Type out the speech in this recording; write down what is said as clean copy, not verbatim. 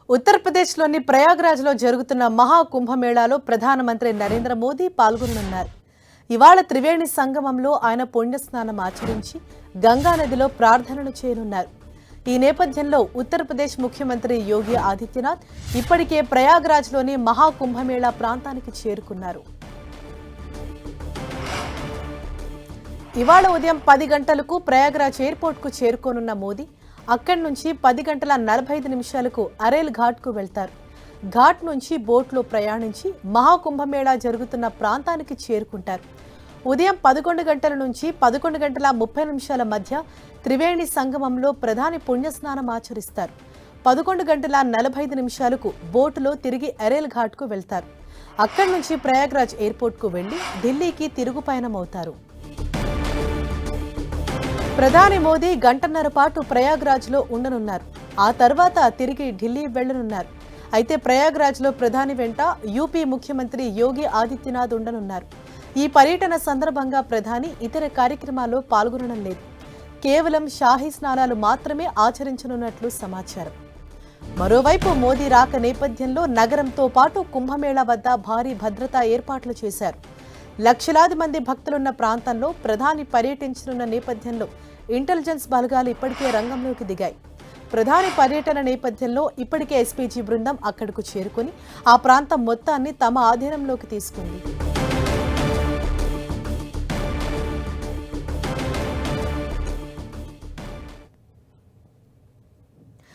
ఉత్తరప్రదేశ్లోని ప్రయాగ్రాజ్లో జరుగుతున్న మహా కుంభమేళాలో ప్రధానమంత్రి నరేంద్ర మోదీ పాల్గొననున్నారు. ఇవాళ త్రివేణి సంగమంలో ఆయన పుణ్యస్నానం ఆచరించి గంగానదిలో ప్రార్థనలు చేయనున్నారు. ఈ నేపథ్యంలో ఉత్తరప్రదేశ్ ముఖ్యమంత్రి యోగి ఆదిత్యనాథ్ ఇప్పటికే ప్రయాగ్రాజ్లోని మహా కుంభమేళా ప్రాంతానికి చేరుకున్నారు. ఇవాళ ఉదయం 10 గంటలకు ప్రయాగ్రాజ్ ఎయిర్పోర్ట్కు చేరుకోనున్న మోదీ అక్కడి నుంచి 10:45 అరేల్ ఘాట్కు వెళ్తారు. ఘాట్ నుంచి బోట్లో ప్రయాణించి మహాకుంభమేళా జరుగుతున్న ప్రాంతానికి చేరుకుంటారు. ఉదయం 11 గంటల నుంచి 11:30 మధ్య త్రివేణి సంగమంలో ప్రధాని పుణ్యస్నానం ఆచరిస్తారు. 11:45 బోటులో తిరిగి అరేల్ ఘాట్కు వెళ్తారు. అక్కడి నుంచి ప్రయాగ్రాజ్ ఎయిర్పోర్ట్కు వెళ్లి ఢిల్లీకి తిరుగు పయనమవుతారు. ప్రధాని మోదీ గంటన్నర పాటు ప్రయాగ్రాజ్లో ఉండనున్నారు. ఆ తర్వాత తిరిగి ఢిల్లీ వెళ్లనున్నారు. అయితే ప్రయాగ్రాజ్లో ప్రధాని వెంట యూపీ ముఖ్యమంత్రి యోగి ఆదిత్యనాథ్ ఉండనున్నారు. ఈ పర్యటన సందర్భంగా ప్రధాని ఇతర కార్యక్రమాల్లో పాల్గొనడం లేదు. కేవలం షాహీ స్నానాలు మాత్రమే ఆచరించనున్నట్లు సమాచారం. మరోవైపు మోదీ రాక నేపథ్యంలో నగరంతో పాటు కుంభమేళా వద్ద భారీ భద్రతా ఏర్పాట్లు చేశారు. లక్షలాది మంది భక్తులున్న ప్రాంతంలో ప్రధాని పర్యటించనున్న నేపథ్యంలో ఇంటెలిజెన్స్ బలగాలు ఇప్పటికే రంగంలోకి దిగాయి. ప్రధాని పర్యటన నేపథ్యంలో ఇప్పటికే ఎస్పీజీ బృందం అక్కడకు చేరుకుని ఆ ప్రాంతం మొత్తాన్ని తమ ఆధీనంలోకి తీసుకుంది.